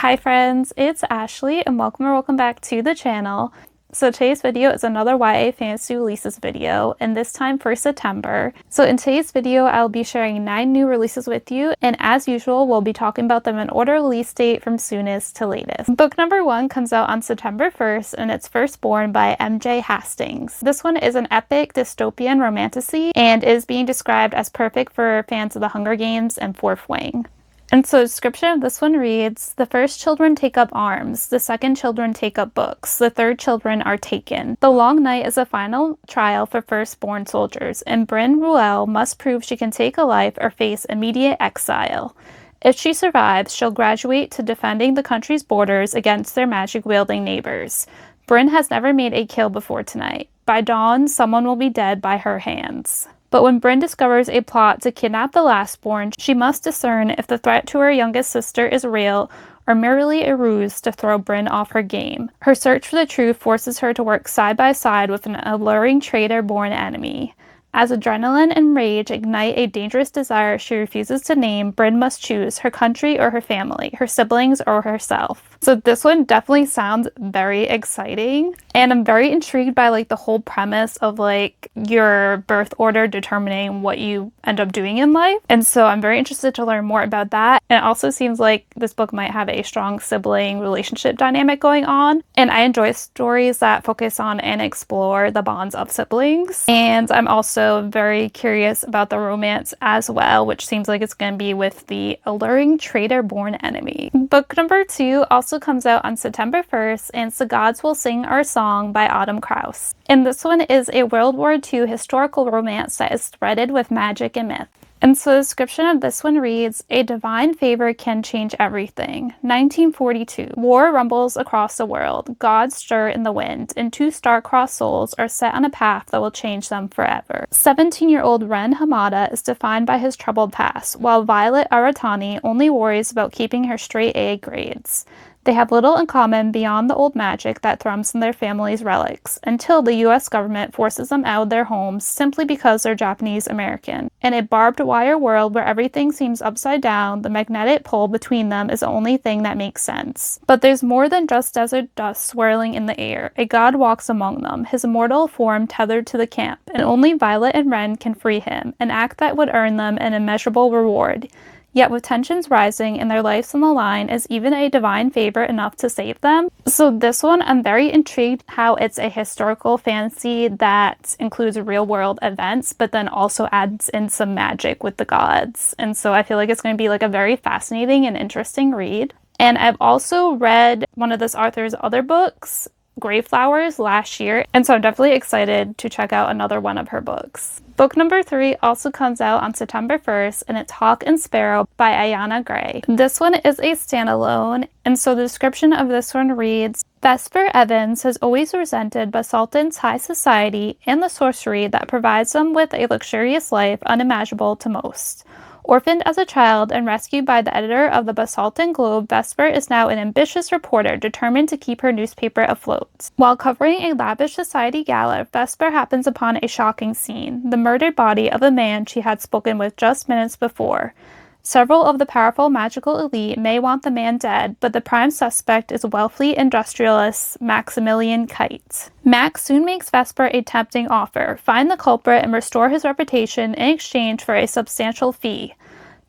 Hi friends, it's Ashley and welcome back to the channel. So today's video is another YA fantasy releases video, and this time for September. So in today's video, I'll be sharing 9 new releases with you, and as usual, we'll be talking about them in order release date from soonest to latest. Book number 1 comes out on September 1st, and it's Firstborn by MJ Hastings. This one is an epic dystopian romantasy and is being described as perfect for fans of the Hunger Games and Fourth Wing. And so the description of this one reads, "The first children take up arms, the second children take up books, the third children are taken. The long night is a final trial for firstborn soldiers, and Bryn Ruel must prove she can take a life or face immediate exile. If she survives, she'll graduate to defending the country's borders against their magic-wielding neighbors. Bryn has never made a kill before tonight. By dawn, someone will be dead by her hands." But when Bryn discovers a plot to kidnap the lastborn, she must discern if the threat to her youngest sister is real or merely a ruse to throw Bryn off her game. Her search for the truth forces her to work side by side with an alluring traitor-born enemy. As adrenaline and rage ignite a dangerous desire she refuses to name, Bryn must choose her country or her family, her siblings or herself. So this one definitely sounds very exciting, and I'm very intrigued by like the whole premise of like your birth order determining what you end up doing in life. And so I'm very interested to learn more about that. And it also seems like this book might have a strong sibling relationship dynamic going on. And I enjoy stories that focus on and explore the bonds of siblings. And I'm also very curious about the romance as well, which seems like it's going to be with the alluring traitor-born enemy. Book number 2 also comes out on September 1st, and it's The Gods Will Sing Our Song by Krause. And this one is a World War II historical romance that is threaded with magic and myth. And so the description of this one reads, "A divine favor can change everything. 1942. War rumbles across the world. Gods stir in the wind, and 2 star-crossed souls are set on a path that will change them forever. 17-year-old Ren Hamada is defined by his troubled past, while Violet Aratani only worries about keeping her straight A grades. They have little in common beyond the old magic that thrums in their family's relics, until the US government forces them out of their homes simply because they're Japanese American. In a barbed wire world where everything seems upside down, the magnetic pull between them is the only thing that makes sense. But there's more than just desert dust swirling in the air. A god walks among them, his immortal form tethered to the camp, and only Violet and Ren can free him, an act that would earn them an immeasurable reward. Yet with tensions rising and their lives on the line, is even a divine favor enough to save them?" So this one, I'm very intrigued how it's a historical fantasy that includes real world events, but then also adds in some magic with the gods. And so I feel like it's going to be like a very fascinating and interesting read. And I've also read one of this author's other books, Graveflowers, last year, and so I'm definitely excited to check out another one of her books. Book number 3 also comes out on September 1st, and it's Hawk and Sparrow by Ayana Gray. This one is a standalone, and so the description of this one reads, "Vesper Evans has always resented Basaltan's high society and the sorcery that provides them with a luxurious life unimaginable to most. Orphaned as a child and rescued by the editor of the Basaltan Globe, Vesper is now an ambitious reporter determined to keep her newspaper afloat. While covering a lavish society gala, Vesper happens upon a shocking scene, the murdered body of a man she had spoken with just minutes before. Several of the powerful magical elite may want the man dead, but the prime suspect is wealthy industrialist Maximilian Kite. Max soon makes Vesper a tempting offer: find the culprit and restore his reputation in exchange for a substantial fee.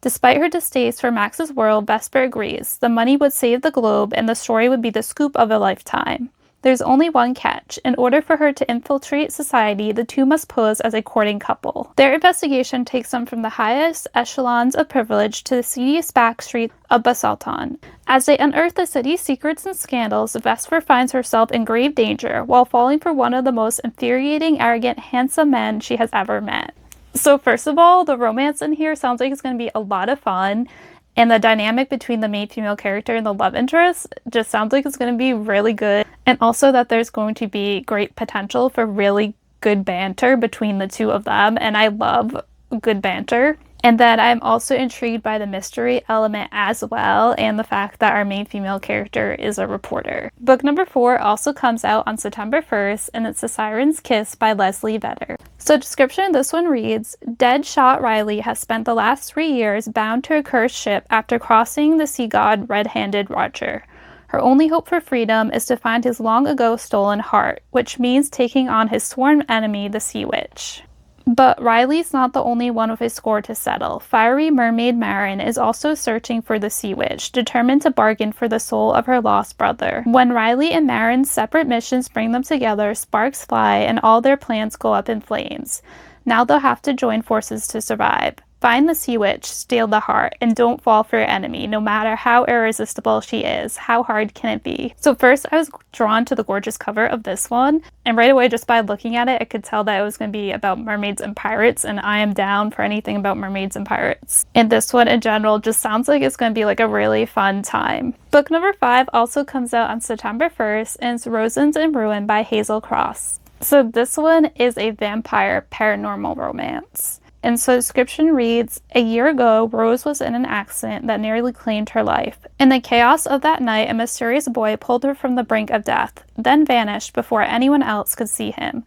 Despite her distaste for Max's world, Vesper agrees. The money would save the globe, and the story would be the scoop of a lifetime. There's only one catch. In order for her to infiltrate society, the two must pose as a courting couple. Their investigation takes them from the highest echelons of privilege to the seediest backstreets of Basaltan. As they unearth the city's secrets and scandals, Vesper finds herself in grave danger while falling for one of the most infuriating, arrogant, handsome men she has ever met." So first of all, the romance in here sounds like it's going to be a lot of fun. And the dynamic between the main female character and the love interest just sounds like it's going to be really good. And also that there's going to be great potential for really good banter between the two of them. And I love good banter. And then I'm also intrigued by the mystery element as well, and the fact that our main female character is a reporter. Book number 4 also comes out on September 1st, and it's The Siren's Kiss by Leslie Vedder. So description of this one reads, dead shot Riley has spent the last 3 years bound to a cursed ship after crossing the sea god red-handed Roger. Her only hope for freedom is to find his long ago stolen heart, which means taking on his sworn enemy, the Sea Witch. But Riley's not the only one with a score to settle. Fiery mermaid Marin is also searching for the Sea Witch, determined to bargain for the soul of her lost brother. When Riley and Marin's separate missions bring them together, sparks fly and all their plans go up in flames. Now they'll have to join forces to survive. Find the Sea Witch, steal the heart, and don't fall for your enemy, no matter how irresistible she is. How hard can it be? So first, I was drawn to the gorgeous cover of this one, and right away, just by looking at it, I could tell that it was going to be about mermaids and pirates, and I am down for anything about mermaids and pirates. And this one, in general, just sounds like it's going to be like a really fun time. Book number 5 also comes out on September 1st, and it's Rosens in Ruin by Hazel Krause. So this one is a vampire paranormal romance. And so the description reads, a year ago, Rose was in an accident that nearly claimed her life. In the chaos of that night, a mysterious boy pulled her from the brink of death, then vanished before anyone else could see him.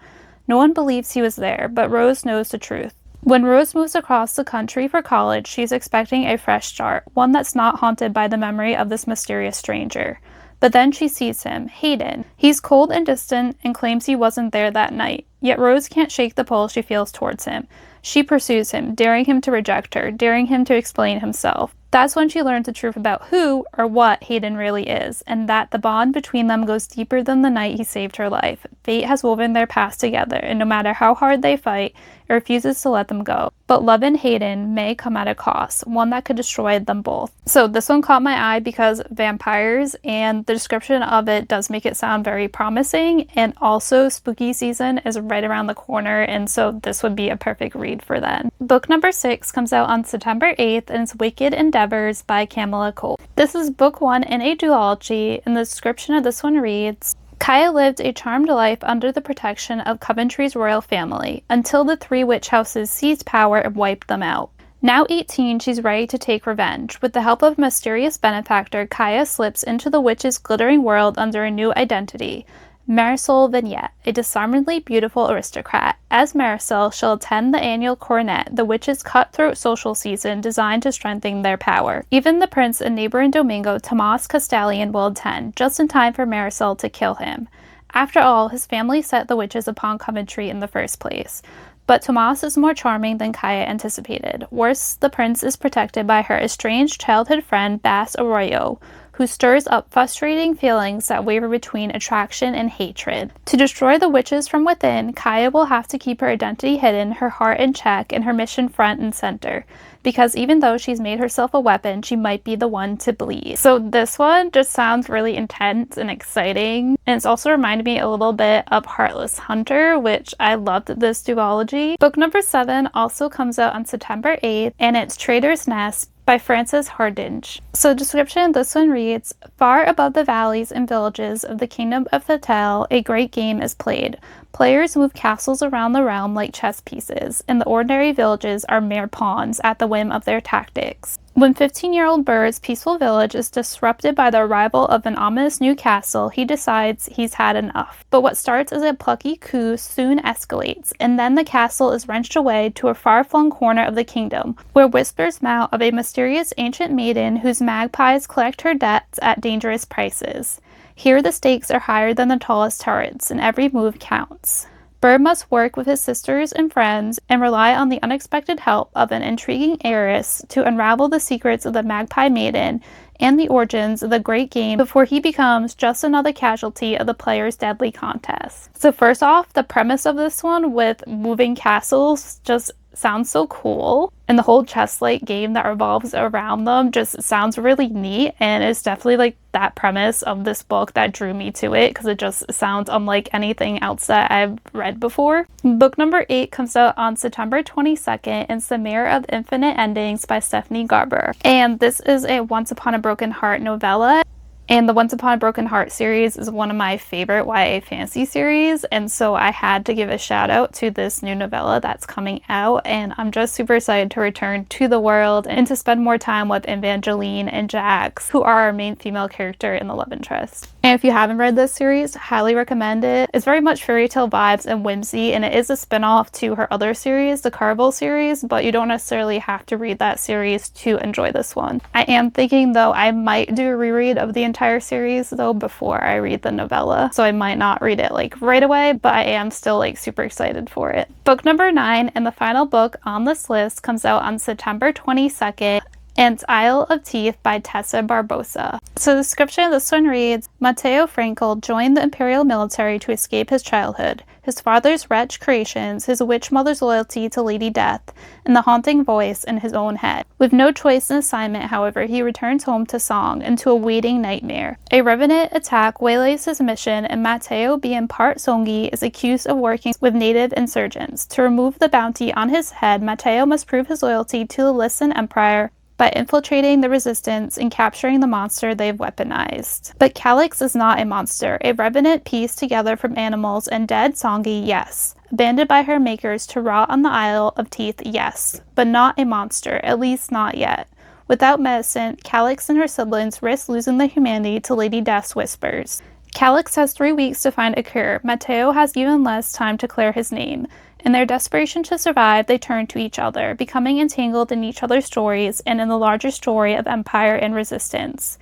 No one believes he was there, but Rose knows the truth. When Rose moves across the country for college, she's expecting a fresh start, one that's not haunted by the memory of this mysterious stranger. But then she sees him, Hayden. He's cold and distant and claims he wasn't there that night. Yet Rose can't shake the pull she feels towards him. She pursues him, daring him to reject her, daring him to explain himself. That's when she learns the truth about who or what Hayden really is, and that the bond between them goes deeper than the night he saved her life. Fate has woven their past together, and no matter how hard they fight, it refuses to let them go. But love in Hayden may come at a cost, one that could destroy them both. So this one caught my eye because vampires, and the description of it does make it sound very promising, and also spooky season is right around the corner, and so this would be a perfect read for then. Book number 6 comes out on September 8th, and it's Wicked Endeavors by Kamilah. This is book 1 in a duology, and the description of this one reads, Kaya lived a charmed life under the protection of Coventry's royal family, until the 3 witch houses seized power and wiped them out. Now 18, she's ready to take revenge. With the help of a mysterious benefactor, Kaya slips into the witch's glittering world under a new identity. Marisol Vignette, a disarmingly beautiful aristocrat. As Marisol, she'll attend the annual Coronet, the witches' cutthroat social season designed to strengthen their power. Even the prince and neighboring Domingo, Tomas Castellian, will attend, just in time for Marisol to kill him. After all, his family set the witches upon Coventry in the first place. But Tomas is more charming than Kaya anticipated. Worse, the prince is protected by her estranged childhood friend Bas Arroyo, who stirs up frustrating feelings that waver between attraction and hatred. To destroy the witches from within, Kaya will have to keep her identity hidden, her heart in check, and her mission front and center. Because even though she's made herself a weapon, she might be the one to bleed. So this one just sounds really intense and exciting. And it's also reminded me a little bit of Heartless Hunter, which I loved this duology. Book number 7 also comes out on September 8th, and it's Traitor's Nest by Frances Hardinge. So description, this one reads, far above the valleys and villages of the kingdom of Thetel, a great game is played. Players move castles around the realm like chess pieces, and the ordinary villages are mere pawns at the whim of their tactics. When 15-year-old Bird's peaceful village is disrupted by the arrival of an ominous new castle, he decides he's had enough. But what starts as a plucky coup soon escalates, and then the castle is wrenched away to a far-flung corner of the kingdom, where whispers mount of a mysterious ancient maiden whose magpies collect her debts at dangerous prices. Here the stakes are higher than the tallest turrets, and every move counts. Bird must work with his sisters and friends and rely on the unexpected help of an intriguing heiress to unravel the secrets of the Magpie Maiden and the origins of the great game before he becomes just another casualty of the player's deadly contest. So first off, the premise of this one with moving castles just sounds so cool, and the whole chess-like game that revolves around them just sounds really neat, and it's definitely like that premise of this book that drew me to it because it just sounds unlike anything else that I've read before. Book number 8 comes out on September 22nd, and it's The Mirror of Infinite Endings by Stephanie Garber, and this is a Once Upon a Broken Heart novella. And the Once Upon a Broken Heart series is one of my favorite YA fantasy series, and so I had to give a shout out to this new novella that's coming out, and I'm just super excited to return to the world and to spend more time with Evangeline and Jax, who are our main female character in the love interest. And if you haven't read this series, highly recommend it. It's very much fairy tale vibes and whimsy, and it is a spin-off to her other series, the Carvel series, but you don't necessarily have to read that series to enjoy this one. I am thinking though I might do a reread of the entire series though before I read the novella, so I might not read it like right away, but I am still like super excited for it. Book number 9 and the final book on this list comes out on September 22nd, and it's Isle of Teeth by Tessa Barbosa. So the description of this one reads, Matteo Frankel joined the Imperial military to escape his childhood, his father's wretched creations, his witch mother's loyalty to Lady Death, and the haunting voice in his own head. With no choice in assignment, however, he returns home to Song and to a waiting nightmare. A revenant attack waylays his mission, and Matteo, being part Songi, is accused of working with native insurgents. To remove the bounty on his head, Matteo must prove his loyalty to the Listen Empire by infiltrating the resistance and capturing the monster they've weaponized. But Calix is not a monster, a revenant pieced together from animals and dead Songi, yes. Abandoned by her makers to rot on the Isle of Teeth, yes. But not a monster, at least not yet. Without medicine, Calix and her siblings risk losing their humanity to Lady Death's whispers. Calix has 3 weeks to find a cure. Matteo has even less time to clear his name. In their desperation to survive, they turn to each other, becoming entangled in each other's stories and in the larger story of empire and resistance.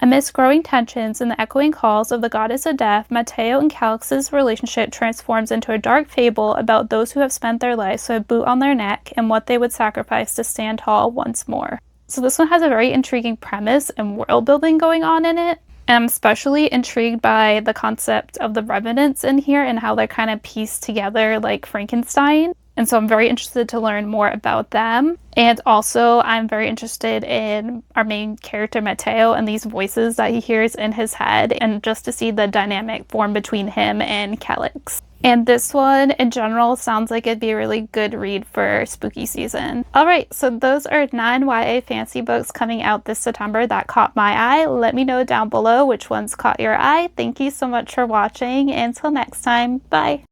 Amidst growing tensions and the echoing calls of the goddess of death, Matteo and Calix's relationship transforms into a dark fable about those who have spent their lives with a boot on their neck and what they would sacrifice to stand tall once more. So this one has a very intriguing premise and world building going on in it. I'm especially intrigued by the concept of the revenants in here and how they're kind of pieced together like Frankenstein. And so I'm very interested to learn more about them. And also I'm very interested in our main character Matteo and these voices that he hears in his head, and just to see the dynamic form between him and Calix. And this one in general sounds like it'd be a really good read for spooky season. Alright, so those are 9 YA fantasy books coming out this September that caught my eye. Let me know down below which ones caught your eye. Thank you so much for watching. Until next time, bye!